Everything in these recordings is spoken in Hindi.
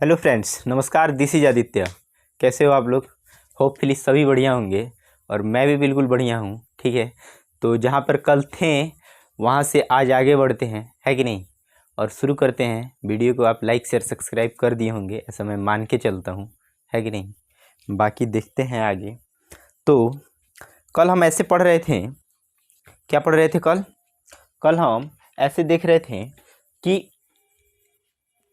हेलो फ्रेंड्स, नमस्कार। This is Aditya. कैसे हो आप लोग? होपफुली सभी बढ़िया होंगे और मैं भी बिल्कुल बढ़िया हूँ। ठीक है, तो जहाँ पर कल थे वहाँ से आज आगे बढ़ते हैं, है कि नहीं? और शुरू करते हैं। वीडियो को आप लाइक शेयर सब्सक्राइब कर दिए होंगे, ऐसा मैं मान के चलता हूँ, है कि नहीं? बाकी देखते हैं आगे। तो कल हम ऐसे पढ़ रहे थे, क्या पढ़ रहे थे कल हम ऐसे देख रहे थे कि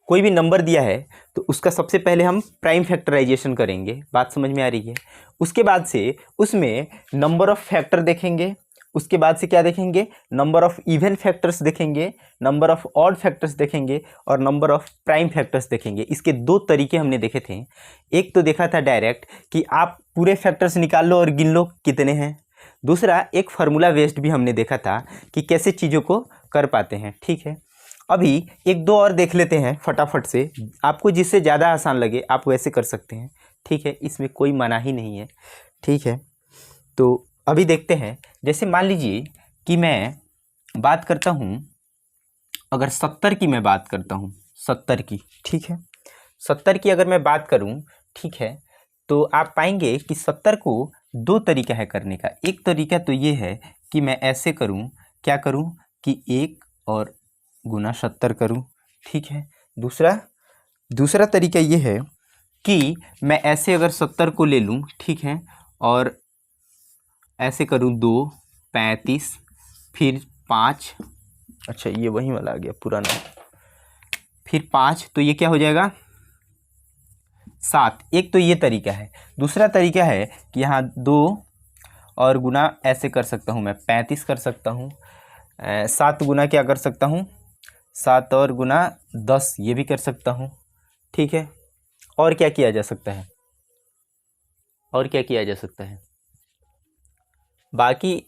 कोई भी नंबर दिया है तो उसका सबसे पहले हम प्राइम फैक्टराइजेशन करेंगे। बात समझ में आ रही है? उसके बाद से उसमें नंबर ऑफ फैक्टर देखेंगे। उसके बाद से क्या देखेंगे? नंबर ऑफ इवन फैक्टर्स देखेंगे, नंबर ऑफ ऑड फैक्टर्स देखेंगे और नंबर ऑफ प्राइम फैक्टर्स देखेंगे। इसके दो तरीके हमने देखे थे। एक तो देखा था डायरेक्ट कि आप पूरे फैक्टर्स निकाल लो और गिन लो कितने हैं। दूसरा एक फार्मूला बेस्ड भी हमने देखा था कि कैसे चीज़ों को कर पाते हैं। ठीक है, अभी एक दो और देख लेते हैं फटाफट से। आपको जिससे ज़्यादा आसान लगे आप वैसे कर सकते हैं। ठीक है, इसमें कोई मनाही नहीं है। ठीक है, तो अभी देखते हैं। जैसे मान लीजिए कि मैं बात करता हूँ, अगर 70 की मैं बात करता हूँ, 70 की। ठीक है, 70 की अगर मैं बात करूँ, ठीक है, तो आप पाएंगे कि 70 को दो तरीका है करने का। एक तरीका तो ये है कि मैं ऐसे करूँ, क्या करूँ कि 1 और गुना 70 करूँ। ठीक है, दूसरा तरीका ये है कि मैं ऐसे अगर 70 को ले लूँ, ठीक है, और ऐसे करूँ 2, 35, फिर 5। अच्छा, ये वही वाला आ गया पुराना। फिर 5, तो ये क्या हो जाएगा? 7। एक तो ये तरीका है। दूसरा तरीका है कि यहाँ 2 और गुना ऐसे कर सकता हूँ, मैं 35 कर सकता हूँ। 7 गुना क्या कर सकता हूँ? 7 और गुना 10, ये भी कर सकता हूँ। ठीक है, और क्या किया जा सकता है? बाकी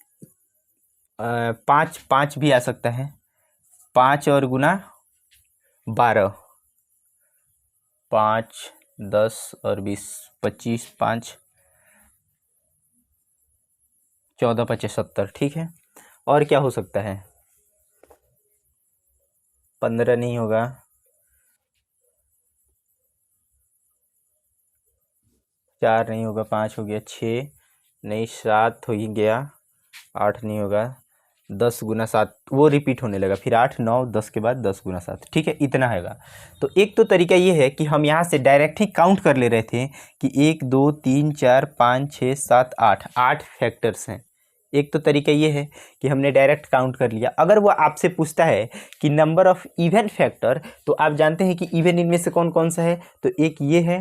5 भी आ सकता है। 5 और गुना 12, 5, 10 और 20, 25, 5, 14, 25, 70। ठीक है, और क्या हो सकता है? 15 नहीं होगा, 4 नहीं होगा, 5 हो गया, 6 नहीं, 7 हो ही गया, 8 नहीं होगा, 10 गुना 7 वो रिपीट होने लगा, फिर 8, 9, 10 के बाद 10 गुना 7। ठीक है, इतना हैगा। तो एक तो तरीका ये है कि हम यहाँ से डायरेक्ट ही काउंट कर ले रहे थे कि 1, 2, 3, 4, 5, 6, 7, 8 फैक्टर्स हैं। एक तो तरीका ये है कि हमने डायरेक्ट काउंट कर लिया। अगर वो आपसे पूछता है कि नंबर ऑफ इवन फैक्टर, तो आप जानते हैं कि इवन इनमें से कौन कौन सा है? तो एक ये है,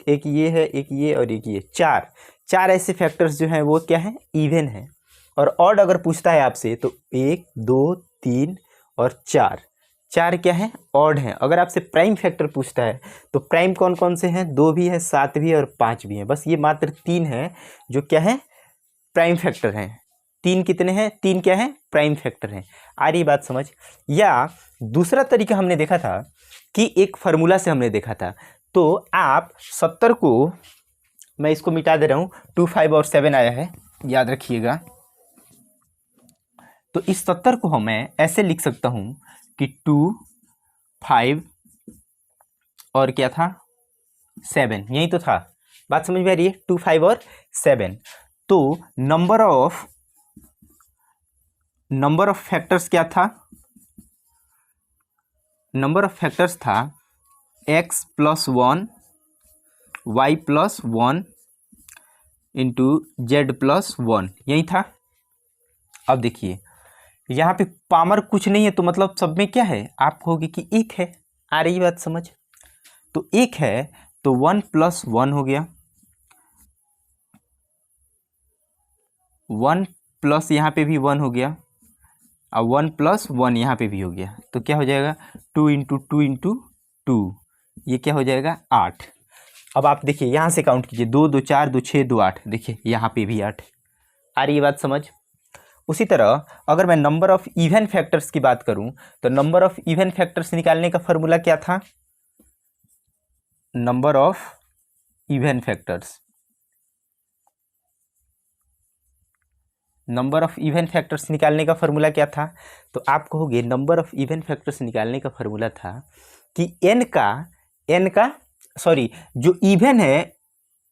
एक ये है, एक ये और एक ये। चार ऐसे फैक्टर्स जो हैं वो क्या है? इवन है। और ऑड अगर पूछता है आपसे तो 1, 2, 3 और 4 क्या है? ऑड हैं। अगर आपसे प्राइम फैक्टर पूछता है तो प्राइम कौन कौन से हैं? 2 भी है, 7 भी है और 5 भी हैं। बस ये मात्र 3 हैं जो क्या है? प्राइम फैक्टर हैं। 3 कितने हैं? 3 क्या है? प्राइम फैक्टर हैं। आ रही बात समझ? या दूसरा तरीका हमने देखा था कि एक फार्मूला से हमने देखा था। तो आप 70 को, मैं इसको मिटा दे रहा हूँ, 2, 5 और 7 आया है, याद रखिएगा। तो इस 70 को मैं ऐसे लिख सकता हूँ कि 2, 5 और क्या था? 7। यही तो था। बात समझ में आ रही है? 2, 5 और 7। तो नंबर ऑफ फैक्टर्स क्या था? नंबर ऑफ फैक्टर्स था x + 1, y + 1 इंटू z + 1। यही था। अब देखिए यहाँ पे पामर कुछ नहीं है, तो मतलब सब में क्या है? आप कहोगे कि एक है। आ रही बात समझ? तो एक है तो 1 + 1 हो गया, 1 प्लस यहाँ पे भी 1 हो गया और 1 + 1 यहाँ पे भी हो गया। तो क्या हो जाएगा? 2 × 2 × 2, ये क्या हो जाएगा? 8। अब आप देखिए यहाँ से काउंट कीजिए, 2, 2, 4, 2, 6, 2, 8। देखिए यहाँ पे भी 8। आ रही है बात समझ? उसी तरह अगर मैं नंबर ऑफ इवन फैक्टर्स की बात करूं तो नंबर ऑफ इवन फैक्टर्स निकालने का फॉर्मूला क्या था? नंबर ऑफ इवन फैक्टर्स निकालने का फॉर्मूला क्या था? तो आप कहोगे नंबर ऑफ इवन फैक्टर्स निकालने का फॉर्मूला था कि n का सॉरी, जो इवन है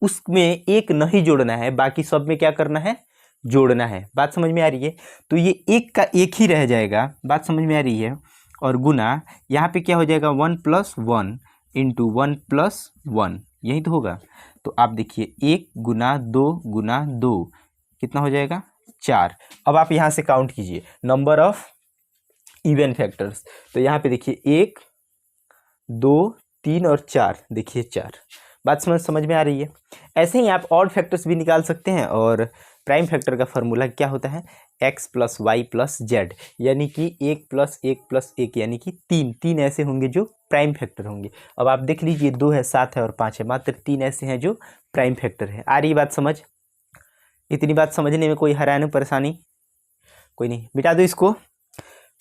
उसमें एक नहीं जोड़ना है, बाकी सब में क्या करना है, जोड़ना है। बात समझ में आ रही है? तो ये एक का एक ही रह जाएगा, बात समझ में आ रही है। और गुना यहाँ पे क्या हो जाएगा, 1+1 इंटू 1+1, यही तो होगा। तो आप देखिए 1 गुना 2 गुना 2 कितना हो जाएगा, 4। अब आप यहाँ से काउंट कीजिए नंबर ऑफ इवन फैक्टर्स। तो यहाँ पे देखिए 1 2 3 और 4, देखिए 4। बात समझ में आ रही है? ऐसे ही आप ऑड फैक्टर्स भी निकाल सकते हैं। और प्राइम फैक्टर का फॉर्मूला क्या होता है, x + y + z, यानी कि 1 + 1 + 1 यानी कि 3 ऐसे होंगे जो प्राइम फैक्टर होंगे। अब आप देख लीजिए 2 है, 7 है और 5 है, मात्र 3 ऐसे हैं जो प्राइम फैक्टर है। आ रही बात समझ? इतनी बात समझने में कोई हैरानी परेशानी कोई नहीं, मिटा दो इसको।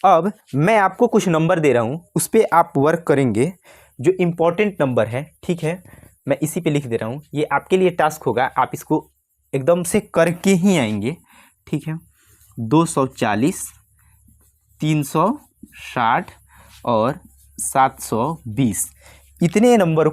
अब मैं आपको कुछ नंबर दे रहा हूँ, उस पर आप वर्क करेंगे, जो इम्पोर्टेंट नंबर है, ठीक है। मैं इसी पे लिख दे रहा हूँ, ये आपके लिए टास्क होगा, आप इसको एकदम से करके ही आएंगे, ठीक है। 240, 360 और 720, इतने नंबर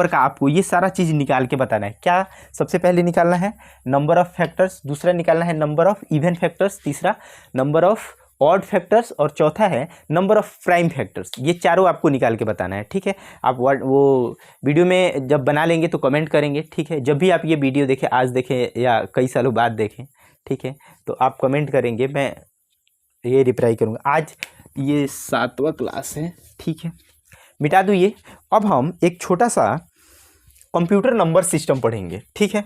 का आपको ये सारा चीज़ निकाल के बताना है। क्या सबसे पहले निकालना है, नंबर ऑफ फैक्टर्स, दूसरा निकालना है नंबर ऑफ इवन फैक्टर्स, तीसरा नंबर ऑफ ऑड फैक्टर्स और चौथा है नंबर ऑफ प्राइम फैक्टर्स। ये चारों आपको निकाल के बताना है, ठीक है। आप वो वीडियो में जब बना लेंगे तो कमेंट करेंगे, ठीक है। जब भी आप ये वीडियो देखें, आज देखें या कई सालों बाद देखें, ठीक है, तो आप कमेंट करेंगे, मैं ये रिप्लाई करूँगा। आज ये 7वां क्लास है, ठीक है, मिटा दो ये। अब हम एक छोटा सा कंप्यूटर नंबर सिस्टम पढ़ेंगे, ठीक है।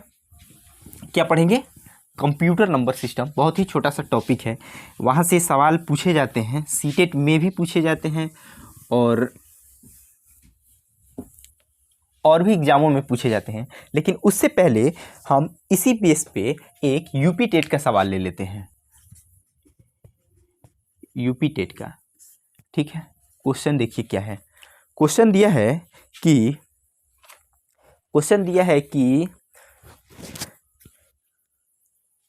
क्या पढ़ेंगे, कंप्यूटर नंबर सिस्टम। बहुत ही छोटा सा टॉपिक है, वहाँ से सवाल पूछे जाते हैं, सीटेट में भी पूछे जाते हैं और भी एग्जामों में पूछे जाते हैं। लेकिन उससे पहले हम इसी बेस पे एक यूपी टेट का सवाल ले लेते हैं, यूपी टेट का, ठीक है। क्वेश्चन देखिए क्या है। क्वेश्चन दिया है कि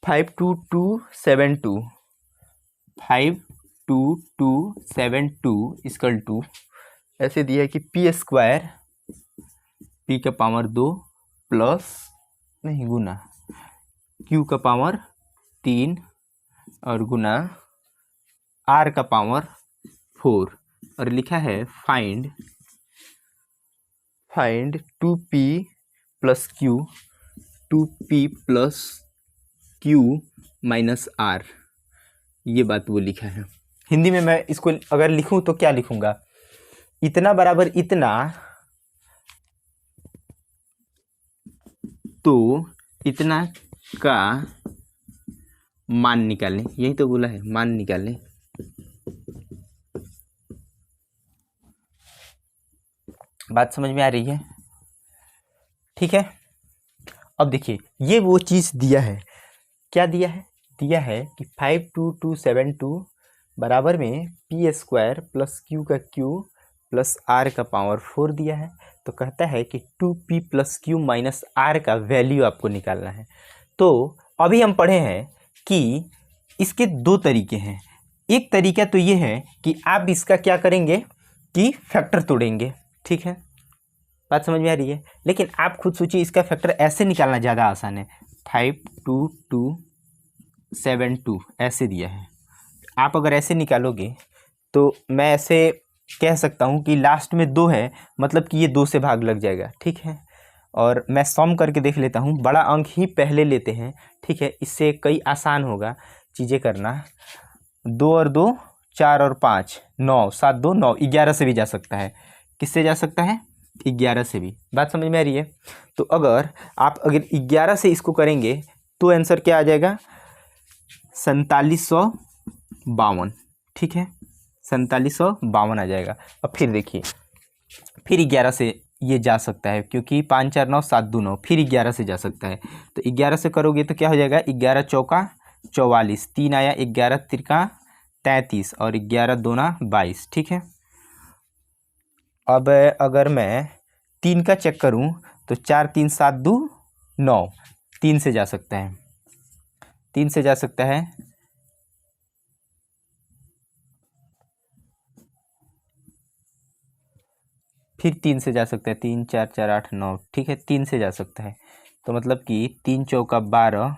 52272 इक्वल टू ऐसे दिया है कि p² p⁻² प्लस नहीं गुना q⁻3 और गुना r⁻4 और लिखा है फाइंड 2p + q - r, ये बात वो लिखा है। हिंदी में मैं इसको अगर लिखूं तो क्या लिखूंगा, इतना बराबर इतना, तो इतना का मान निकालें, यही तो बोला है, मान निकालें। बात समझ में आ रही है, ठीक है। अब देखिए ये वो चीज़ दिया है, क्या दिया है, दिया है कि 52272 बराबर में p² + q प्लस r⁻4 दिया है। तो कहता है कि 2p + q - r का वैल्यू आपको निकालना है। तो अभी हम पढ़े हैं कि इसके दो तरीके हैं। एक तरीका तो ये है कि आप इसका क्या करेंगे कि फैक्टर तोड़ेंगे, ठीक है, बात समझ में आ रही है। लेकिन आप खुद सोचिए, इसका फैक्टर ऐसे निकालना ज़्यादा आसान है। 52272 ऐसे दिया है, आप अगर ऐसे निकालोगे तो मैं ऐसे कह सकता हूँ कि लास्ट में 2 है, मतलब कि ये 2 से भाग लग जाएगा, ठीक है। और मैं सम करके देख लेता हूँ, बड़ा अंक ही पहले लेते हैं, ठीक है, इससे कई आसान होगा चीज़ें करना। 2 और 2 4 और 5 9, 7 2 9, 11 से भी जा सकता है। किससे जा सकता है, 11 से भी। बात समझ में आ रही है। तो अगर 11 से इसको करेंगे तो आंसर क्या आ जाएगा, 4752, ठीक है, 4752 आ जाएगा। अब फिर देखिए, फिर 11 से ये जा सकता है, क्योंकि 5 4 9 7 2 9, फिर 11 से जा सकता है। तो 11 से करोगे तो क्या हो जाएगा, 11 चौका 44, 3 आया, 11 तिरका 33 और 11 दूना 22, ठीक है। अब अगर मैं 3 का चेक करूं तो 4 3 7 2 9, 3 से जा सकता है, 3 से जा सकता है। फिर 3 से जा सकता है, 3 4 4 8 9, ठीक है, 3 से जा सकता है। तो मतलब कि 3 चौका 12,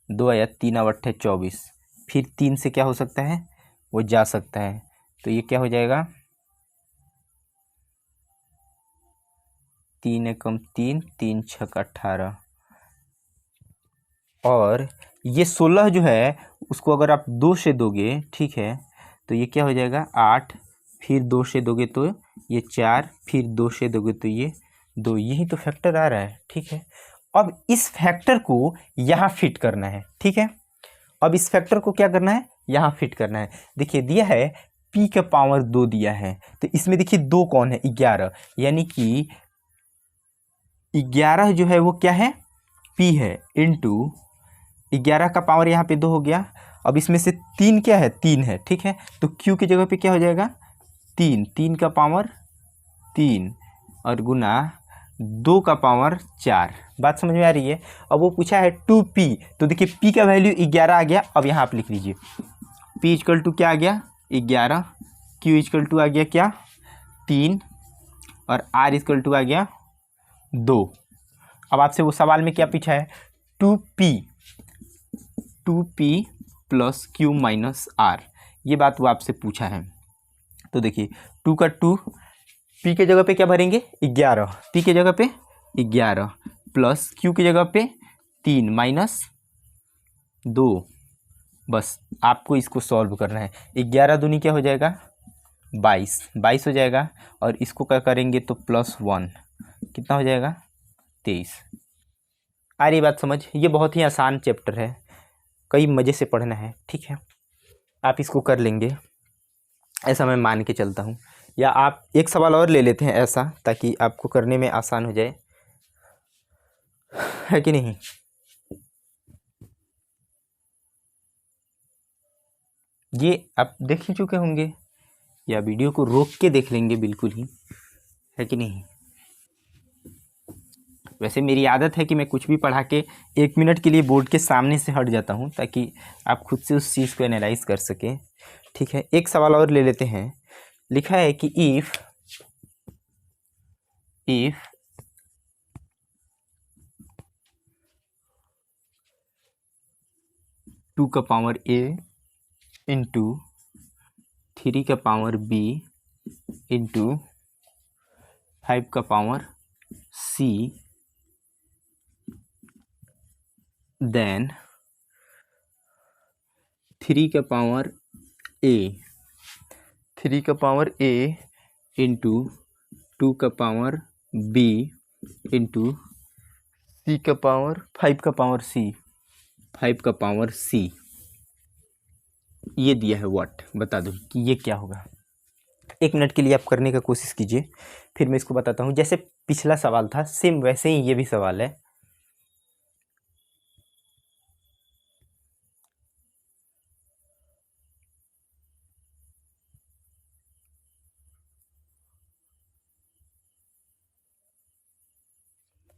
2 आया 3 अट्ठे 24, फिर 3 से क्या हो सकता है, वो जा सकता है। तो ये क्या हो जाएगा, 3 एकम 3, 3 छक्का 18, और ये 16 जो है उसको अगर आप 2 से दोगे, ठीक है, तो ये क्या हो जाएगा 8, फिर 2 से दोगे तो ये 4, फिर 2 से दोगे तो ये 2, यही तो फैक्टर आ रहा है, ठीक है। अब इस फैक्टर को यहाँ फिट करना है, ठीक है। अब इस फैक्टर को क्या करना है, यहाँ फिट करना है। देखिए दिया है p का पावर 2 दिया है, तो इसमें देखिए 2 कौन है, 11, यानी कि 11 जो है वो क्या है, p है, इंटू 11 का पावर यहाँ पे 2 हो गया। अब इसमें से 3 क्या है, 3 है, ठीक है। तो q की जगह पे क्या हो जाएगा, 3, 3 का पावर 3 और गुना 2 का पावर 4। बात समझ में आ रही है। अब वो पूछा है 2p, तो देखिए p का वैल्यू 11 आ गया। अब यहाँ आप लिख लीजिए p इक्वल टू क्या आ गया 11, q इक्वल टू आ गया क्या 3, और r इक्वल टू आ गया 2। अब आपसे वो सवाल में क्या पूछा है, 2p plus q minus r, ये बात वो आपसे पूछा है। तो देखिए 2 का 2, p के जगह पे क्या भरेंगे 11, p के जगह पे 11 प्लस q की जगह पे 3 माइनस 2, बस आपको इसको सॉल्व करना है। 11 दूनी क्या हो जाएगा 22, 22 हो जाएगा, और इसको क्या करेंगे तो +1 कितना हो जाएगा 23। आ रही बात समझ। ये बहुत ही आसान चैप्टर है, कई मज़े से पढ़ना है, ठीक है, आप इसको कर लेंगे ऐसा मैं मान के चलता हूँ। या आप एक सवाल और ले लेते हैं ऐसा, ताकि आपको करने में आसान हो जाए, है कि नहीं। ये आप देख ही चुके होंगे, या वीडियो को रोक के देख लेंगे बिल्कुल ही, है कि नहीं। वैसे मेरी आदत है कि मैं कुछ भी पढ़ा के 1 मिनट के लिए बोर्ड के सामने से हट जाता हूँ, ताकि आप खुद से उस चीज़ को एनालाइज कर सकें, ठीक है। एक सवाल और ले लेते हैं। लिखा है कि इफ 2 का पावर a इंटू 3 का पावर b इंटू 5 का पावर c, देन 3 का पावर a, 3 का पावर a इंटू 2 का पावर b इंटू c का पावर 5 का पावर c, 5 का पावर c, ये दिया है व्हाट, बता दो कि ये क्या होगा। 1 मिनट के लिए आप करने का कोशिश कीजिए, फिर मैं इसको बताता हूँ। जैसे पिछला सवाल था सेम वैसे ही ये भी सवाल है।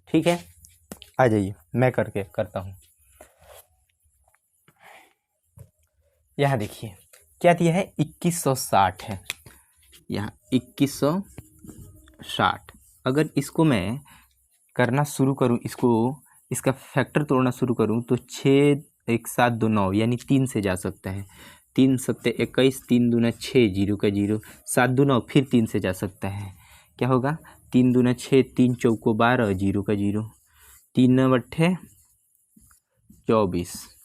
ठीक है, आ जाइए, मैं करता हूँ। यहाँ देखिए क्या दिया है, 2160 है, यहाँ 2160। अगर इसको मैं करना शुरू करूँ, इसका फैक्टर तोड़ना शुरू करूँ, तो 6 1 7 2 9, यानी 3 से जा सकता है। 3 7 21, 3 दूना 6, 0 का 0, 7 2 9, फिर 3 से जा सकता है। क्या होगा 3 दूना 6, 3 चौको 12, 0 का 0, 3 9 अट्ठे 24,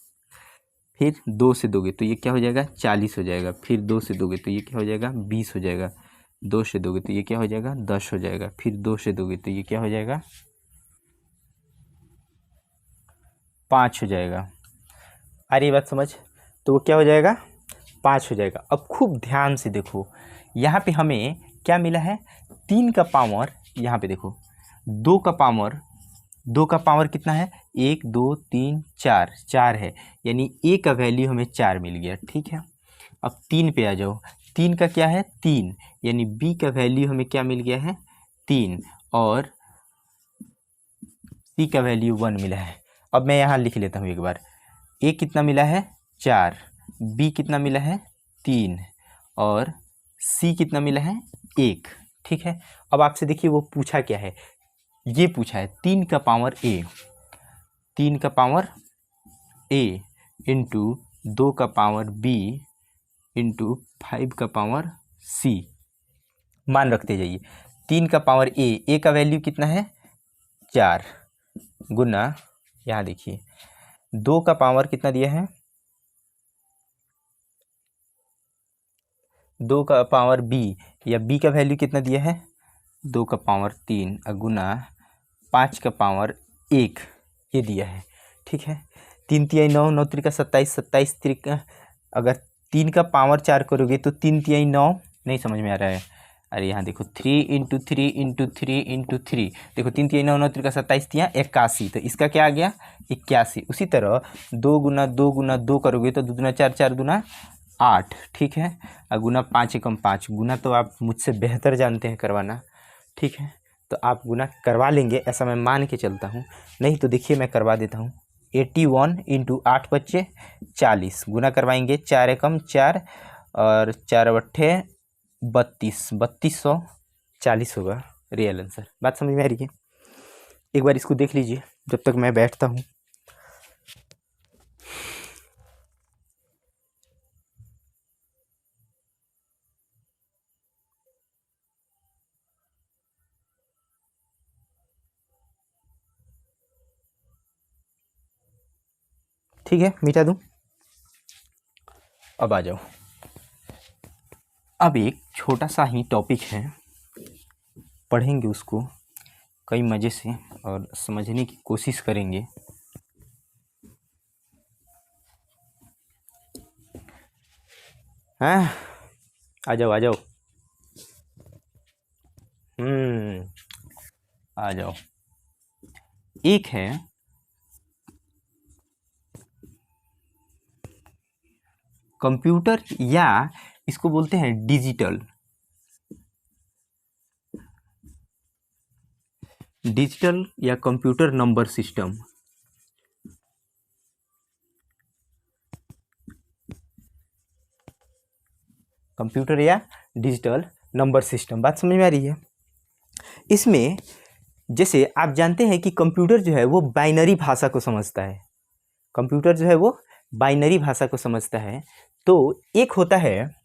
फिर 2 से दोगे तो ये क्या हो जाएगा 40 हो जाएगा, फिर 2 से दोगे तो ये क्या हो जाएगा 20 हो जाएगा, 2 से दोगे तो ये क्या हो जाएगा 10 हो जाएगा, फिर 2 से दोगे तो ये क्या हो जाएगा 5 हो जाएगा। आ रही बात समझ। तो वो क्या हो जाएगा 5 हो जाएगा। अब खूब ध्यान से देखो, यहाँ पे हमें क्या मिला है 3 का पावर, यहाँ पे देखो 2 का पावर कितना है 1 2 3 4, 4 है, यानी a का वैल्यू हमें 4 मिल गया, ठीक है। अब 3 पे आ जाओ, 3 का क्या है 3, यानी b का वैल्यू हमें क्या मिल गया है 3, और c का वैल्यू 1 मिला है। अब मैं यहाँ लिख लेता हूँ एक बार, a कितना मिला है 4, b कितना मिला है 3, और c कितना मिला है 1, ठीक है। अब आपसे देखिए वो पूछा क्या है, ये पूछा है 3 का पावर ए, 3 का पावर ए इंटू 2 का पावर बी इंटू 5 का पावर सी। मान रखते जाइए 3 का पावर ए का वैल्यू कितना है 4 गुना, यहाँ देखिए 2 का पावर कितना दिया है, 2 का पावर बी या बी का वैल्यू कितना दिया है 2 का पावर 3 गुना 5 का पावर 1 ये दिया है। ठीक है, 3 तिहाई 9, 9 त्रिका 27, 27 त्रिका अगर 3 का पावर 4 करोगे तो 3 तिहाई 9, नहीं समझ में आ रहा है, अरे यहाँ देखो 3 इंटू 3 इंटू 3 इंटू 3, देखो 3 तिहाई 9, 9 त्रिका 27 तिहाई 81, तो इसका क्या आ गया 81। उसी तरह 2 गुना 2 गुना 2 करोगे तो 2 दूना 4, 4 दूना 8, ठीक है, और गुना 5 एकम 5, गुना तो आप मुझसे बेहतर जानते हैं करवाना, ठीक है, तो आप गुना करवा लेंगे ऐसा मैं मान के चलता हूँ, नहीं तो देखिए मैं करवा देता हूँ। 81 इंटू 8 बच्चे 40, गुना करवाएंगे 4 एकम 4 और 4 बट्ठे 32, 3240 होगा रियल आंसर। बात समझ में आ रही है? एक बार इसको देख लीजिए जब तक मैं बैठता हूँ। ठीक है, मिटा दूँ, अब आ जाओ। अब एक छोटा सा ही टॉपिक है, पढ़ेंगे उसको कई मज़े से और समझने की कोशिश करेंगे। हाँ, आ जाओ आ जाओ, आ जाओ। एक है कंप्यूटर या इसको बोलते हैं डिजिटल या कंप्यूटर नंबर सिस्टम। कंप्यूटर या डिजिटल नंबर सिस्टम, बात समझ में आ रही है? इसमें जैसे आप जानते हैं कि कंप्यूटर जो है वो बाइनरी भाषा को समझता है, कंप्यूटर जो है वो बाइनरी भाषा को समझता है। तो एक होता है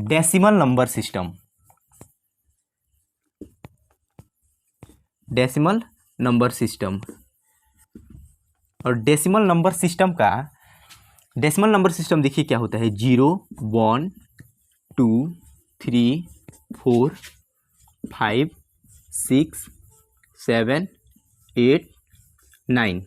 decimal number system, decimal number system, और डेसिमल नंबर सिस्टम देखिए क्या होता है 0 1 2 3 4 5 6 7 8 9।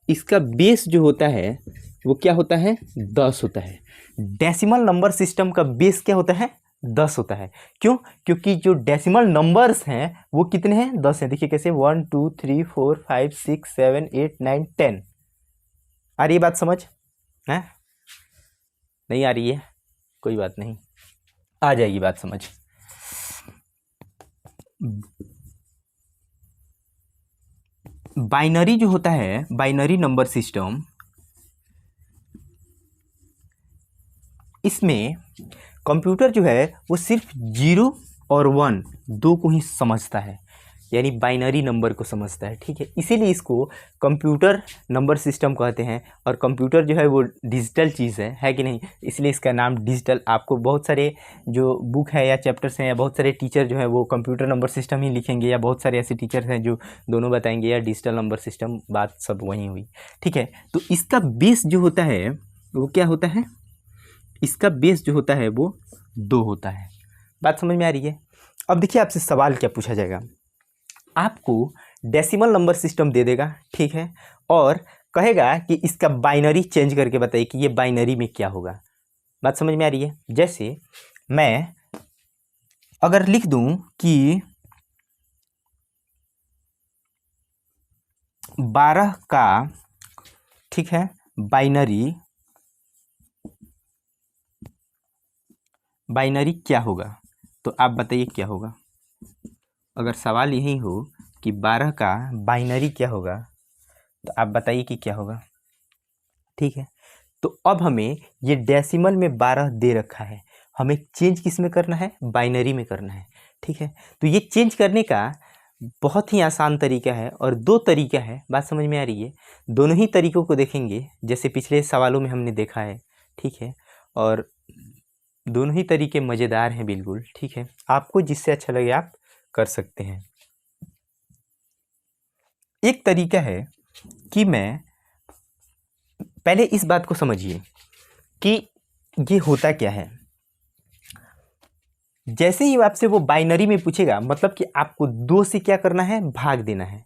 इसका बेस जो होता है वो क्या होता है 10 होता है। डेसिमल नंबर सिस्टम का बेस क्या होता है 10 होता है। क्यों? क्योंकि जो डेसिमल नंबर्स हैं वो कितने हैं 10 हैं। देखिए कैसे 1 2 3 4 5 6 7 8 9 10। आ रही है बात समझ है? नहीं आ रही है कोई बात नहीं, आ जाएगी बात समझ। बाइनरी जो होता है बाइनरी नंबर सिस्टम, इसमें कंप्यूटर जो है वो सिर्फ 0 और 1 दो को ही समझता है, यानी बाइनरी नंबर को समझता है। ठीक है, इसीलिए इसको कंप्यूटर नंबर सिस्टम कहते हैं। और कंप्यूटर जो है वो डिजिटल चीज़ है कि नहीं, इसलिए इसका नाम डिजिटल। आपको बहुत सारे जो बुक है या चैप्टर्स हैं या बहुत सारे टीचर जो है वो कंप्यूटर नंबर सिस्टम ही लिखेंगे, या बहुत सारे ऐसे टीचर्स हैं जो दोनों बताएंगे या डिजिटल नंबर सिस्टम, बात सब वहीं हुई। ठीक है, तो इसका बेस जो होता है वो क्या होता है, इसका बेस जो होता है वो 2 होता है। बात समझ में आ रही है? अब देखिए आपसे सवाल क्या पूछा जाएगा, आपको डेसिमल नंबर सिस्टम दे देगा, ठीक है, और कहेगा कि इसका बाइनरी चेंज करके बताइए कि ये बाइनरी में क्या होगा। बात समझ में आ रही है? जैसे मैं अगर लिख दूं कि 12 का, ठीक है, बाइनरी क्या होगा, तो आप बताइए क्या होगा। अगर सवाल यही हो कि 12 का बाइनरी क्या होगा तो आप बताइए कि क्या होगा। ठीक है, तो अब हमें ये डेसिमल में 12 दे रखा है, हमें चेंज किस में करना है, बाइनरी में करना है, ठीक है। तो ये चेंज करने का बहुत ही आसान तरीका है और दो तरीका है, बात समझ में आ रही है। दोनों ही तरीकों को देखेंगे जैसे पिछले सवालों में हमने देखा है, ठीक है। और दोनों ही तरीके मज़ेदार हैं बिल्कुल, ठीक है। आपको जिससे अच्छा लगे आप कर सकते हैं। एक तरीका है कि मैं पहले इस बात को समझिए कि ये होता क्या है। जैसे ही आपसे वो बाइनरी में पूछेगा, मतलब कि आपको 2 से क्या करना है, भाग देना है।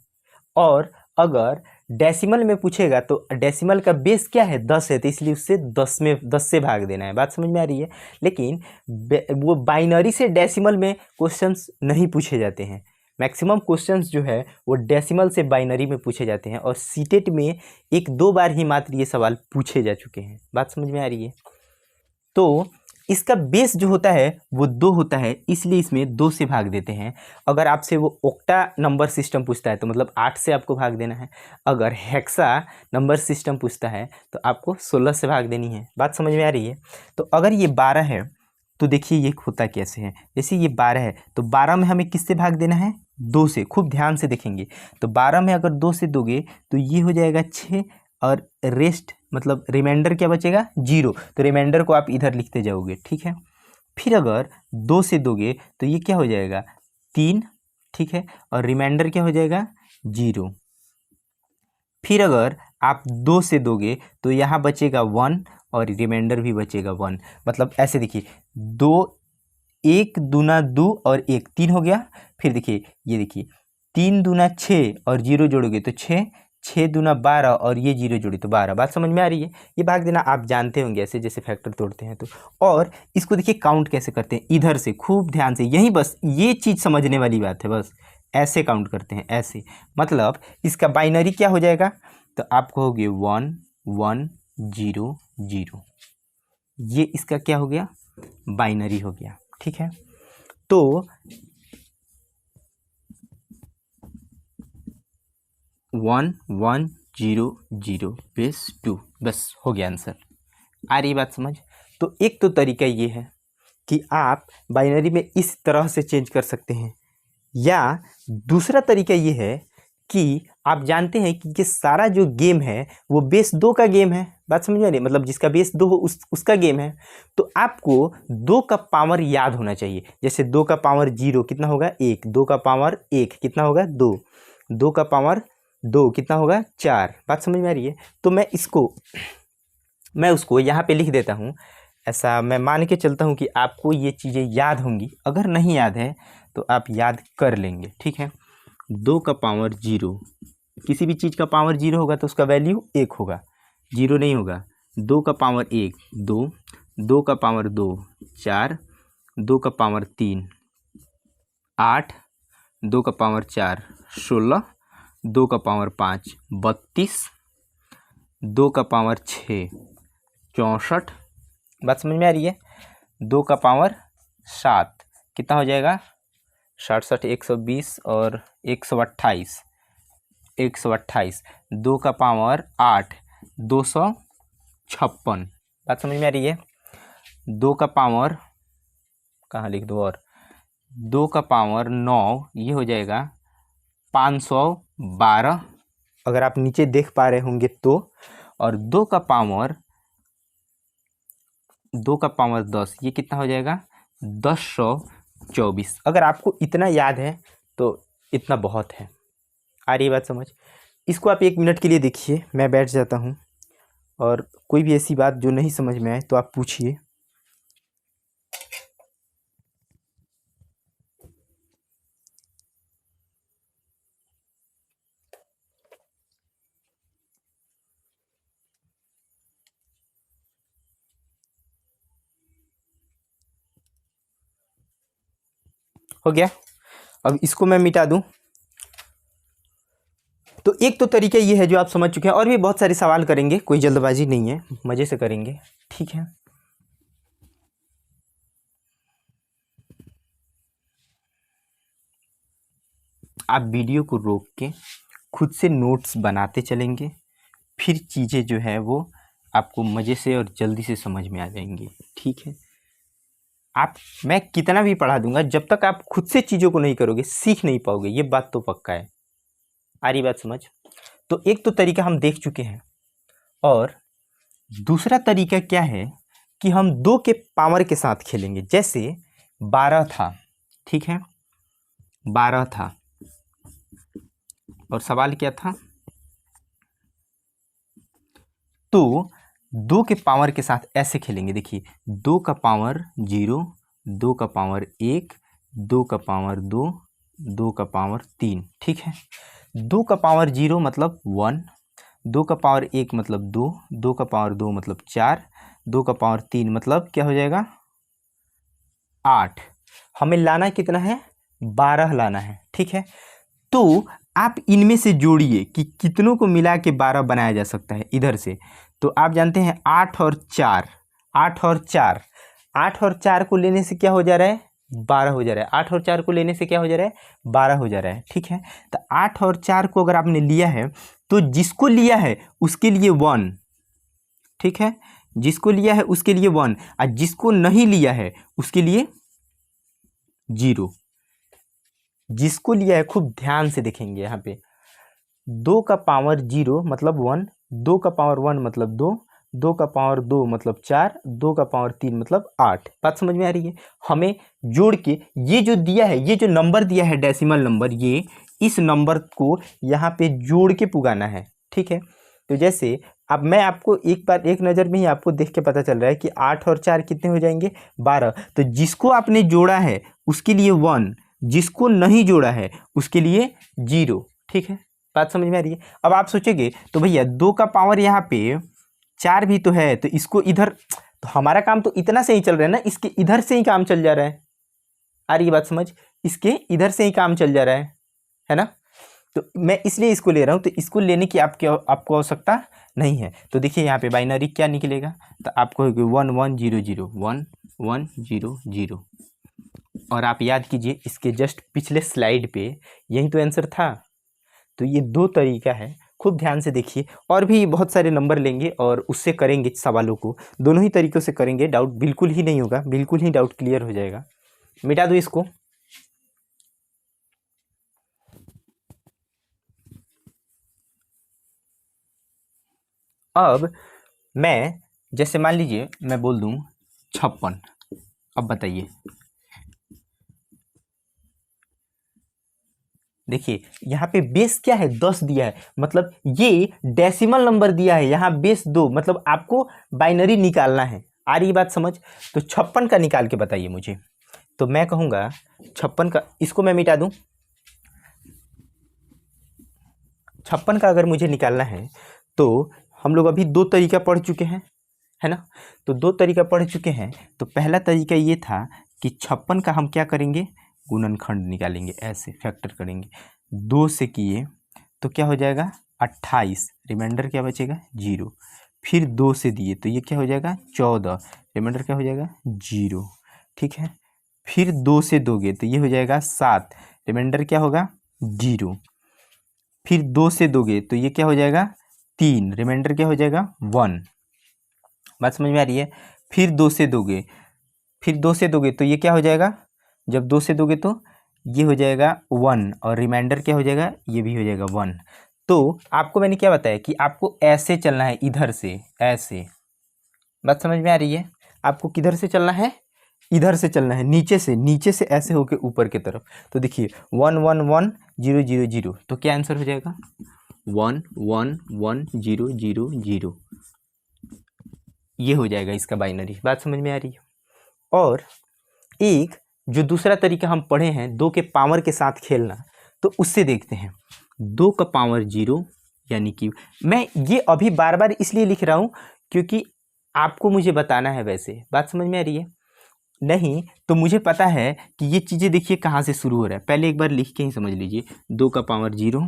और अगर डेसिमल में पूछेगा तो डेसिमल का बेस क्या है, 10 है, तो इसलिए उससे 10 से भाग देना है। बात समझ में आ रही है। लेकिन वो बाइनरी से डेसिमल में क्वेश्चंस नहीं पूछे जाते हैं। मैक्सिमम क्वेश्चंस जो है वो डेसिमल से बाइनरी में पूछे जाते हैं और सीटेट में 1-2 बार ही मात्र ये सवाल पूछे जा चुके हैं। बात समझ में आ रही है। तो इसका बेस जो होता है वो 2 होता है, इसलिए इसमें 2 से भाग देते हैं। अगर आपसे वो ओक्टा नंबर सिस्टम पूछता है तो मतलब 8 से आपको भाग देना है। अगर हेक्सा नंबर सिस्टम पूछता है तो आपको 16 से भाग देनी है। बात समझ में आ रही है। तो अगर ये 12 है तो देखिए ये होता कैसे है। जैसे ये 12 है तो 12 में हमें किससे भाग देना है, 2 से। खूब ध्यान से देखेंगे तो 12 में अगर 2 से दोगे तो ये हो जाएगा 6 और रेस्ट मतलब रिमाइंडर क्या बचेगा, 0। तो रिमाइंडर को आप इधर लिखते जाओगे, ठीक है। फिर अगर 2 से दोगे तो ये क्या हो जाएगा, 3, ठीक है। और रिमाइंडर क्या हो जाएगा, 0। फिर अगर आप 2 से दोगे तो यहाँ बचेगा 1 और रिमाइंडर भी बचेगा 1। मतलब ऐसे देखिए 2, 1 दूना 2 और 1 3 हो गया। फिर देखिए ये देखिए 3 दूना 6 और 0 जोड़ोगे तो 6, 6 दूना 12 और ये 0 जोड़ी तो 12। बात समझ में आ रही है। ये भाग देना आप जानते होंगे ऐसे जैसे फैक्टर तोड़ते हैं तो। और इसको देखिए काउंट कैसे करते हैं, इधर से खूब ध्यान से, यही बस ये चीज़ समझने वाली बात है। बस ऐसे काउंट करते हैं, ऐसे। मतलब इसका बाइनरी क्या हो जाएगा, तो आप कहोगे 1 1 0 0। ये इसका क्या हो गया, बाइनरी हो गया, ठीक है। तो 1 1 0 0 बेस 2, बस हो गया आंसर। आ रही बात समझ। तो एक तो तरीका ये है कि आप बाइनरी में इस तरह से चेंज कर सकते हैं, या दूसरा तरीका ये है कि आप जानते हैं कि ये सारा जो गेम है वो बेस 2 का गेम है। बात समझ में आ रही है। मतलब जिसका बेस 2 हो उसका गेम है। तो आपको 2 का पावर याद होना चाहिए। जैसे 2 का पावर 0 कितना होगा, 1। 2 का पावर 1 कितना होगा, 2। 2 का पावर 2 कितना होगा, 4। बात समझ में आ रही है। तो मैं उसको यहाँ पे लिख देता हूँ। ऐसा मैं मान के चलता हूँ कि आपको ये चीज़ें याद होंगी। अगर नहीं याद है तो आप याद कर लेंगे, ठीक है। 2 का पावर 0, किसी भी चीज़ का पावर 0 होगा तो उसका वैल्यू 1 होगा, 0 नहीं होगा। 2 का पावर 1 2, 2 का पावर 2 4, 2 का पावर 3 8, 2 का पावर 4 16, 2 का पावर 5 32, 2 का पावर 6 64। बात समझ में आ रही है। 2 का पावर 7 कितना हो जाएगा, 67 120 और 128 128। 2 का पावर 8 256। बात समझ में आ रही है। 2 का पावर कहाँ लिख दो, और 2 का पावर 9 ये हो जाएगा 512, अगर आप नीचे देख पा रहे होंगे तो। और 2 का पावर 10 ये कितना हो जाएगा, 1024। अगर आपको इतना याद है तो इतना बहुत है। आ रही बात समझ। इसको आप 1 मिनट के लिए देखिए, मैं बैठ जाता हूँ। और कोई भी ऐसी बात जो नहीं समझ में आए तो आप पूछिए। हो गया। अब इसको मैं मिटा दूं। तो एक तो तरीका ये है जो आप समझ चुके हैं, और भी बहुत सारे सवाल करेंगे, कोई जल्दबाजी नहीं है, मज़े से करेंगे, ठीक है। आप वीडियो को रोक के खुद से नोट्स बनाते चलेंगे, फिर चीज़ें जो है वो आपको मज़े से और जल्दी से समझ में आ जाएंगी, ठीक है। मैं कितना भी पढ़ा दूंगा, जब तक आप खुद से चीज़ों को नहीं करोगे सीख नहीं पाओगे, ये बात तो पक्का है। आ रही बात समझ? तो एक तो तरीका हम देख चुके हैं, और दूसरा तरीका क्या है कि हम 2 के पावर के साथ खेलेंगे। जैसे 12 था, ठीक है, 12 था, और सवाल क्या था? तो 2 के पावर के साथ ऐसे खेलेंगे। देखिए 2 का पावर 0, 2 का पावर 1, 2 का पावर 2, 2 का पावर 3, ठीक है। 2 का पावर 0 मतलब 1, 2 का पावर 1 मतलब 2, 2 का पावर 2 मतलब 4, 2 का पावर 3 मतलब क्या हो जाएगा? 8। हमें लाना कितना है? 12 लाना है, ठीक है। तो आप इनमें से जोड़िए कि कितनों को मिला के 12 बनाया जा सकता है इधर से। तो आप जानते हैं 8 और 4, 8 और 4, 8 और 4 को लेने से क्या हो जा रहा है? 12 हो जा रहा है। 8 और 4 को लेने से क्या हो जा रहा है? 12 हो जा रहा है, ठीक है। तो 8 और 4 को अगर आपने लिया है तो जिसको लिया है उसके लिए 1, ठीक है, जिसको लिया है उसके लिए 1, और जिसको नहीं लिया है उसके लिए 0। जिसको लिया है खूब ध्यान से देखेंगे यहाँ पे, 2 का पावर 0 मतलब 1, 2 का पावर 1 मतलब 2, 2 का पावर 2 मतलब 4, 2 का पावर 3 मतलब 8। बात समझ में आ रही है? हमें जोड़ के ये जो दिया है, ये जो नंबर दिया है डेसिमल नंबर, ये इस नंबर को यहाँ पे जोड़ के पुगाना है, ठीक है। तो जैसे अब मैं आपको एक बार एक नज़र में ही आपको देख के पता चल रहा है कि 8 और 4 कितने हो जाएंगे? 12। तो जिसको आपने जोड़ा है उसके लिए 1, जिसको नहीं जोड़ा है उसके लिए 0, ठीक है। बात समझ में आ रही है? अब आप सोचेंगे तो भैया 2 का पावर यहाँ पे 4 भी तो है, तो इसको इधर, तो हमारा काम तो इतना से ही चल रहा है ना, इसके इधर से ही काम चल जा रहा है। आ रही है बात समझ? इसके इधर से ही काम चल जा रहा है ना। तो मैं इसलिए इसको ले रहा हूँ, तो इसको लेने की आपको आवश्यकता नहीं है। तो देखिए यहाँ पे बाइनरी क्या निकलेगा, तो आपको 1 1 0 0, 1 1 0 0। और आप याद कीजिए इसके जस्ट पिछले स्लाइड पे यही तो आंसर था। तो ये 2 तरीका है, खूब ध्यान से देखिए। और भी बहुत सारे नंबर लेंगे और उससे करेंगे सवालों को, दोनों ही तरीक़ों से करेंगे, डाउट बिल्कुल ही नहीं होगा, बिल्कुल ही डाउट क्लियर हो जाएगा। मिटा दो इसको। अब मैं जैसे मान लीजिए मैं बोल दूं 56, अब बताइए, देखिए यहाँ पे बेस क्या है? 10 दिया है, मतलब ये डेसिमल नंबर दिया है, यहाँ बेस 2, मतलब आपको बाइनरी निकालना है। आ रही बात समझ? तो 56 का निकाल के बताइए मुझे। तो मैं कहूँगा 56 का, इसको मैं मिटा दूँ। 56 का अगर मुझे निकालना है तो हम लोग अभी 2 तरीका पढ़ चुके हैं, है ना। तो 2 तरीका पढ़ चुके हैं। तो पहला तरीका ये था कि 56 का हम क्या करेंगे? गुणनखंड निकालेंगे, ऐसे फैक्टर करेंगे। 2 से किए तो क्या हो जाएगा? 28, रिमाइंडर क्या बचेगा? 0। फिर 2 से दिए तो ये क्या हो जाएगा? 14, रिमाइंडर क्या हो जाएगा? 0, ठीक है। फिर 2 से दोगे तो ये हो जाएगा 7, रिमाइंडर क्या होगा? 0। फिर 2 से दोगे तो ये क्या हो जाएगा? 3, रिमाइंडर क्या हो जाएगा? 1। बात समझ में आ रही है? फिर 2 से दोगे, फिर 2 से दोगे तो ये क्या हो जाएगा? जब 2 से दोगे तो ये हो जाएगा 1, और रिमाइंडर क्या हो जाएगा? ये भी हो जाएगा 1। तो आपको मैंने क्या बताया कि आपको ऐसे चलना है, इधर से ऐसे। बात समझ में आ रही है? आपको किधर से चलना है? इधर से चलना है, नीचे से ऐसे होके ऊपर की तरफ। तो देखिए 1 1 1 0 0 0, तो क्या आंसर हो जाएगा? 1 1 1 0 0 0, ये हो जाएगा इसका बाइनरी। बात समझ में आ रही है? और एक जो दूसरा तरीका हम पढ़े हैं 2 के पावर के साथ खेलना, तो उससे देखते हैं। 2 का पावर 0, यानी कि मैं ये अभी बार बार इसलिए लिख रहा हूँ क्योंकि आपको मुझे बताना है वैसे। बात समझ में आ रही है? नहीं तो मुझे पता है कि ये चीज़ें देखिए कहाँ से शुरू हो रहा है, पहले एक बार लिख के ही समझ लीजिए। 2 का पावर 0,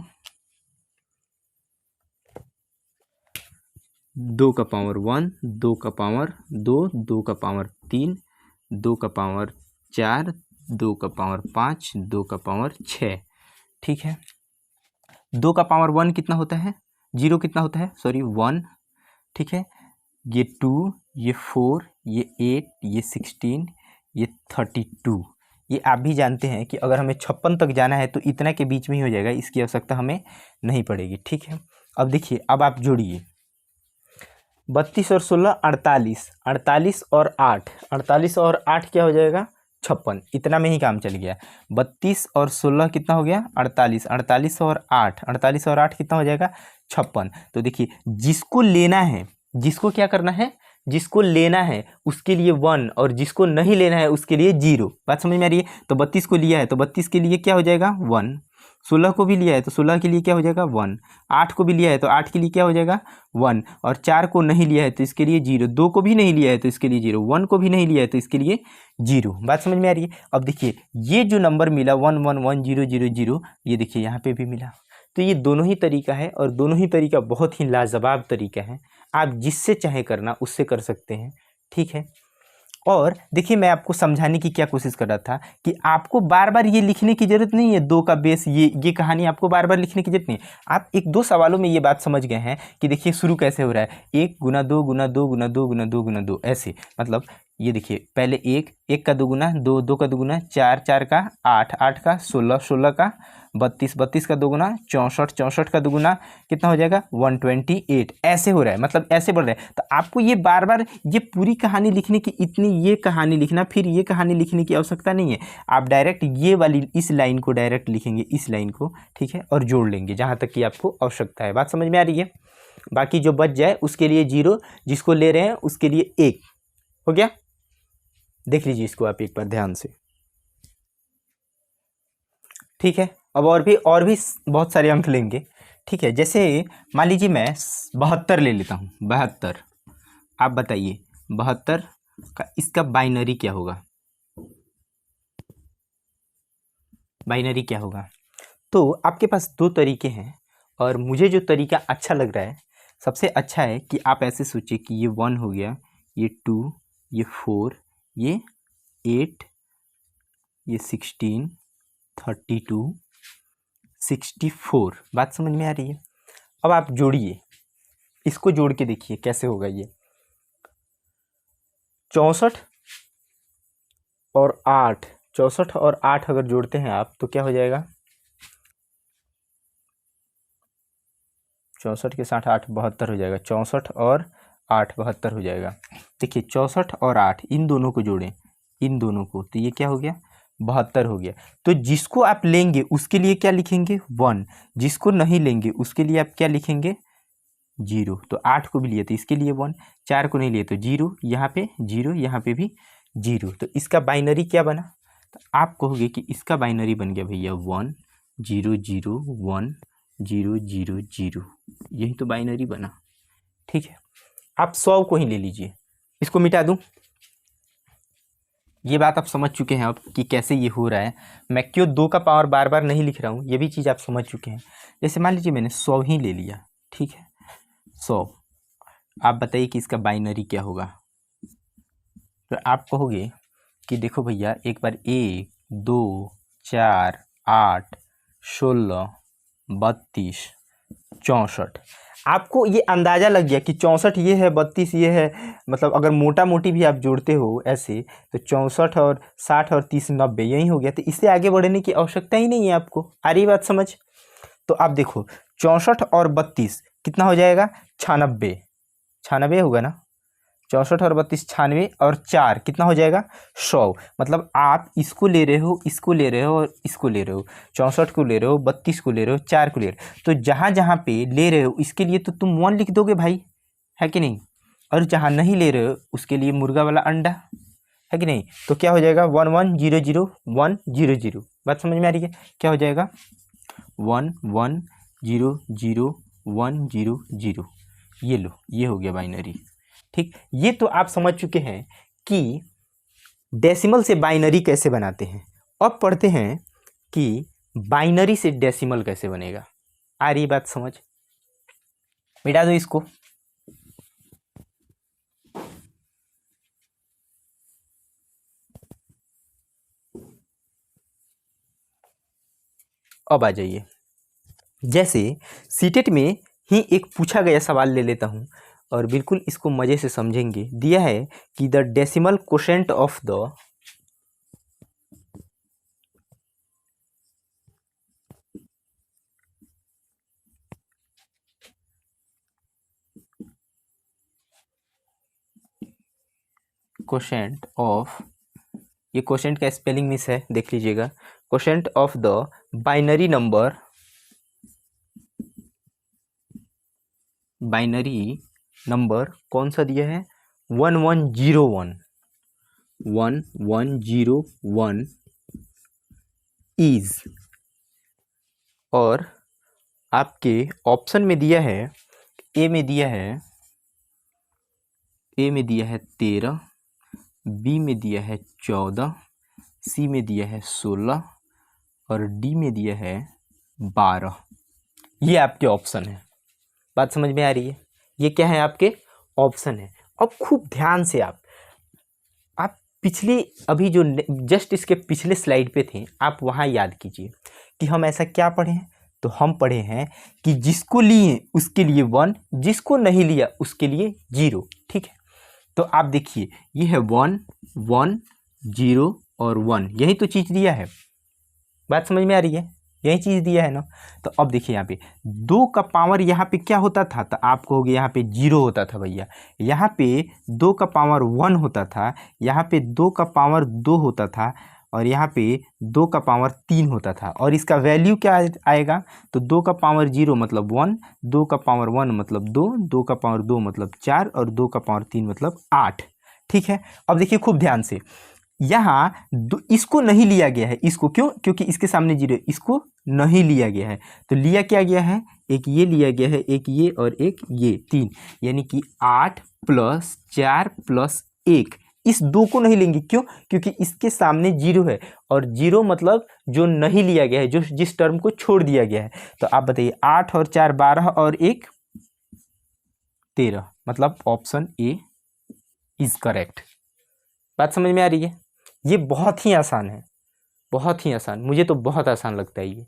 2 का पावर 1, 2 का पावर 2, 2 का पावर 3, 2 का पावर 4, 2 का पावर 5, 2 का पावर 6, ठीक है। 2 का पावर 1 कितना होता है? 0 कितना होता है? सॉरी 1, ठीक है। ये 2, ये 4, ये 8, ये 16, ये 32। ये आप भी जानते हैं कि अगर हमें 56 तक जाना है तो इतना के बीच में ही हो जाएगा, इसकी आवश्यकता हमें नहीं पड़ेगी। ठीक है, अब देखिए, अब आप जोड़िए 32 और 16 48, 48 और 8, 48 और 8 क्या हो जाएगा 56, इतना में ही काम चल गया। 32 और 16 कितना हो गया 48, 48 और 8, 48 और 8 कितना हो जाएगा 56। तो देखिए, जिसको लेना है, जिसको क्या करना है, जिसको लेना है उसके लिए 1 और जिसको नहीं लेना है उसके लिए 0। बात समझ में आ रही है? तो 32 को लिया है तो 32 के लिए क्या हो जाएगा 1, 16 को भी लिया है तो 16 के लिए क्या हो जाएगा 1, 8 को भी लिया है तो 8 के लिए क्या हो जाएगा 1, और 4 को नहीं लिया है तो इसके लिए 0, 2 को भी नहीं लिया है तो इसके लिए 0, 1 को भी नहीं लिया है तो इसके लिए 0। बात समझ में आ रही है? अब देखिए, ये जो नंबर मिला 1 1 1 0 0 0, ये देखिए यहाँ पे भी मिला। तो ये दोनों ही तरीका है और दोनों ही तरीका बहुत ही लाजवाब तरीका है। आप जिससे चाहे करना उससे कर सकते हैं। ठीक है, और देखिए, मैं आपको समझाने की क्या कोशिश कर रहा था कि आपको बार बार ये लिखने की जरूरत नहीं है, 2 का बेस, ये कहानी आपको बार बार लिखने की जरूरत नहीं है। आप 1-2 सवालों में ये बात समझ गए हैं कि देखिए शुरू कैसे हो रहा है, 1 गुना 2 गुना 2 गुना 2 गुना 2 गुना 2, ऐसे। मतलब ये देखिए, पहले 1, 1 का 2 गुना 2, 2 का 2 गुना 4, 4 का 8, 8 का 16, 16 का 32, 32 का 2 गुना 64, 64 का 2 गुना कितना हो जाएगा 128, ऐसे हो रहा है, मतलब ऐसे बढ़ रहा है। तो आपको ये बार बार ये पूरी कहानी लिखने की, इतनी ये कहानी लिखना फिर ये कहानी लिखने की आवश्यकता नहीं है। आप डायरेक्ट ये वाली इस लाइन को डायरेक्ट लिखेंगे, इस लाइन को, ठीक है, और जोड़ लेंगे जहाँ तक कि आपको आवश्यकता है। बात समझ में आ रही है? बाकी जो बच जाए उसके लिए 0, जिसको ले रहे हैं उसके लिए 1 हो गया। देख लीजिए इसको आप एक बार ध्यान से। ठीक है, अब और भी बहुत सारे अंक लेंगे। ठीक है, जैसे मान लीजिए मैं 72 ले लेता हूँ, 72। आप बताइए 72 का इसका बाइनरी क्या होगा, बाइनरी क्या होगा? तो आपके पास 2 तरीके हैं और मुझे जो तरीका अच्छा लग रहा है, सबसे अच्छा है कि आप ऐसे सोचिए कि ये 1 हो गया, ये 2, ये 4, ये 8, ये 16, 32, 64। बात समझ में आ रही है? अब आप जोड़िए, इसको जोड़ के देखिए कैसे होगा ये। 64 और 8, 64 और 8 अगर जोड़ते हैं आप तो क्या हो जाएगा, 64 के साथ 8 72 हो जाएगा, 64 और 8 72 हो जाएगा। देखिए 64 और 8 इन दोनों को जोड़ें, इन दोनों को, तो ये क्या हो गया 72 हो गया। तो जिसको आप लेंगे उसके लिए क्या लिखेंगे 1, जिसको नहीं लेंगे उसके लिए आप क्या लिखेंगे 0। तो 8 को भी लिए तो इसके लिए 1, 4 को नहीं लिए तो 0, यहाँ पे 0, यहाँ पे भी 0। तो इसका बाइनरी क्या बना? तो आप कहोगे कि इसका बाइनरी बन गया भैया 1 0 0 1 0 0 0, यही तो बाइनरी बना। ठीक है, आप 100 को ही ले लीजिए, इसको मिटा दूं। ये बात आप समझ चुके हैं अब कि कैसे ये हो रहा है। मैं क्यों 2 का पावर बार बार नहीं लिख रहा हूँ, ये भी चीज़ आप समझ चुके हैं। जैसे मान लीजिए मैंने 100 ही ले लिया, ठीक है 100। आप बताइए कि इसका बाइनरी क्या होगा? तो आप कहोगे कि देखो भैया एक बार 1 2 4 8 16 32 64। आपको ये अंदाज़ा लग गया कि 64 ये है, 32 ये है। मतलब अगर मोटा मोटी भी आप जोड़ते हो ऐसे तो 64 और 60 और 30 90 यही हो गया। तो इससे आगे बढ़ने की आवश्यकता ही नहीं है आपको। आ रही बात समझ? तो आप देखो 64 और 32 कितना हो जाएगा 96, 96 होगा ना। 64 और 32 96 और 4 कितना हो जाएगा 100। मतलब आप इसको ले रहे हो, इसको ले रहे हो और इसको ले रहे हो, 64 को ले रहे हो, 32 को ले रहे हो, 4 को ले रहे हो। तो जहाँ जहाँ पे ले रहे हो इसके लिए तो तुम 1 लिख दोगे भाई, है कि नहीं? और जहाँ नहीं ले रहे हो उसके लिए मुर्गा वाला अंडा, है कि नहीं? तो क्या हो जाएगा 1 1 0 0 1 0 0। बात समझ में आ रही है? क्या हो जाएगा 1 1 0 0 1 0 0। ये लो, ये हो गया बाइनरी। ठीक, ये तो आप समझ चुके हैं कि डेसिमल से बाइनरी कैसे बनाते हैं। अब पढ़ते हैं कि बाइनरी से डेसिमल कैसे बनेगा। आ रही बात समझ? मिटा दो इसको। अब आ जाइए, जैसे सीटेट में ही एक पूछा गया सवाल ले लेता हूं और बिल्कुल इसको मज़े से समझेंगे। दिया है कि the decimal quotient of the quotient of, ये कोशेंट का स्पेलिंग मिस है, देख लीजिएगा। Quotient of the binary number, binary number कौन सा दिया है, 1101, 1101 इज, और आपके ऑप्शन में दिया है, ए में दिया है 13, बी में दिया है 14, सी में दिया है 16 और डी में दिया है 12। ये आपके ऑप्शन है। बात समझ में आ रही है? ये क्या है, आपके ऑप्शन है। अब खूब ध्यान से आप पिछले, अभी जो जस्ट इसके पिछले स्लाइड पे थे, आप वहाँ याद कीजिए कि हम ऐसा क्या पढ़े हैं। तो हम पढ़े हैं कि जिसको लिए उसके लिए 1, जिसको नहीं लिया उसके लिए 0। ठीक है, तो आप देखिए ये है 1 1 0 और 1, यही तो चीज़ दिया है। बात समझ में आ रही है? यही चीज़ दिया है ना। तो अब देखिए यहाँ पे 2 का पावर यहाँ पे क्या होता था, तो आप कहोगे यहाँ पे 0 होता था भैया। यहाँ पे 2 का पावर 1 होता था, यहाँ पे 2 का पावर 2 होता था, और यहाँ पे 2 का पावर 3 होता था। और इसका वैल्यू क्या आएगा, तो 2 का पावर 0 मतलब 1, 2 का पावर 1 मतलब 2, 2 का पावर 2 मतलब 4 और 2 का पावर 3 मतलब 8। ठीक है, अब देखिए खूब ध्यान से, यहाँ इसको नहीं लिया गया है। इसको क्यों? क्योंकि इसके सामने 0, इसको नहीं लिया गया है। तो लिया क्या गया है, एक ये लिया गया है, एक ये और एक ये, 3, यानी कि 8 + 4 + 1। इस 2 को नहीं लेंगे, क्यों? क्योंकि इसके सामने 0 है, और 0 मतलब जो नहीं लिया गया है, जो जिस टर्म को छोड़ दिया गया है। तो आप बताइए 8 और 4 12 और 1 13, मतलब ऑप्शन ए इज करेक्ट। बात समझ में आ रही है? ये बहुत ही आसान है, बहुत ही आसान, मुझे तो बहुत आसान लगता है ये।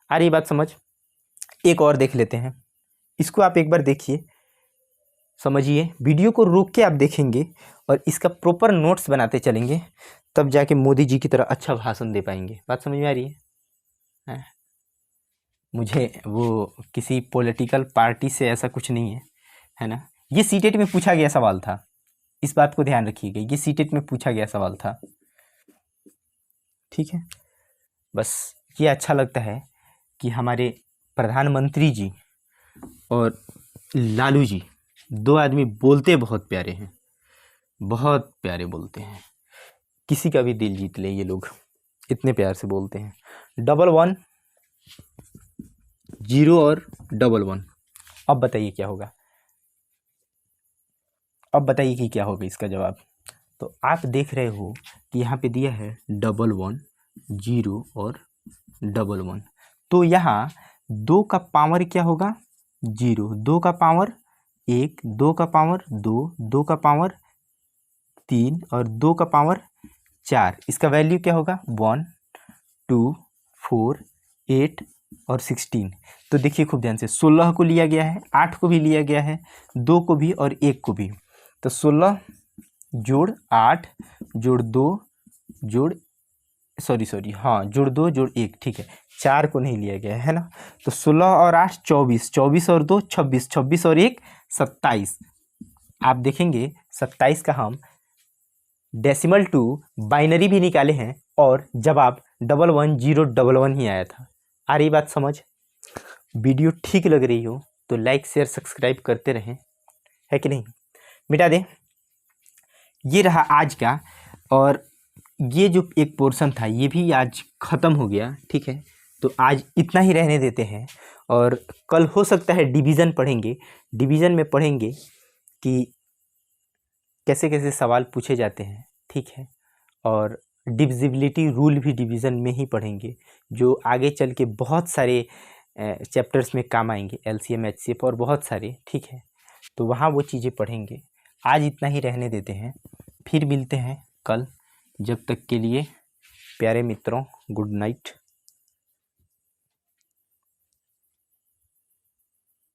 आ रही बात समझ? एक और देख लेते हैं, इसको आप एक बार देखिए, समझिए। वीडियो को रोक के आप देखेंगे और इसका प्रॉपर नोट्स बनाते चलेंगे, तब जाके मोदी जी की तरह अच्छा भाषण दे पाएंगे। बात समझ में आ रही है? मुझे वो किसी पॉलिटिकल पार्टी से ऐसा कुछ नहीं है ना। ये सीटेट में पूछा गया सवाल था, इस बात को ध्यान रखिएगा, ये सीटेट में पूछा गया सवाल था। ठीक है, बस ये अच्छा लगता है कि हमारे प्रधानमंत्री जी और लालू जी, 2 आदमी बोलते बहुत प्यारे हैं, बहुत प्यारे बोलते हैं। किसी का भी दिल जीत ले ये लोग, इतने प्यार से बोलते हैं। 11 0 और 11। अब बताइए क्या होगा, अब बताइए कि क्या होगा इसका जवाब। तो आप देख रहे हो कि यहाँ पे दिया है 11 0 और 11। तो यहाँ 2 का पावर क्या होगा, 0, 2 का पावर 1, 2 का पावर 2, 2 का पावर 3 और 2 का पावर 4। इसका वैल्यू क्या होगा, 1 2 4 8 और 16। तो देखिए खूब ध्यान से, 16 को लिया गया है, 8 को भी लिया गया है, 2 को भी और 1 को भी। तो 16 जोड़ 8 जोड़ 2 जोड़ हाँ जोड़ 2 जोड़ 1, ठीक है, 4 को नहीं लिया गया है ना। तो 16 और 8 24, 24 और 2 26, 26 और 1 27। आप देखेंगे 27 का हम डेसिमल टू बाइनरी भी निकाले हैं, और जवाब 11011 ही आया था। आ रही बात समझ? वीडियो ठीक लग रही हो तो लाइक शेयर सब्सक्राइब करते रहें, है कि नहीं? मिटा दें। ये रहा आज का, और ये जो एक पोर्शन था ये भी आज ख़त्म हो गया। ठीक है, तो आज इतना ही रहने देते हैं, और कल हो सकता है डिवीज़न पढ़ेंगे। डिवीज़न में पढ़ेंगे कि कैसे कैसे सवाल पूछे जाते हैं। ठीक है, और डिविजिबिलिटी रूल भी डिवीज़न में ही पढ़ेंगे, जो आगे चल के बहुत सारे चैप्टर्स में काम आएंगे, LCM HCF और बहुत सारे। ठीक है, तो वहाँ वो चीज़ें पढ़ेंगे। आज इतना ही रहने देते हैं, फिर मिलते हैं कल। जब तक के लिए प्यारे मित्रों, गुड नाइट।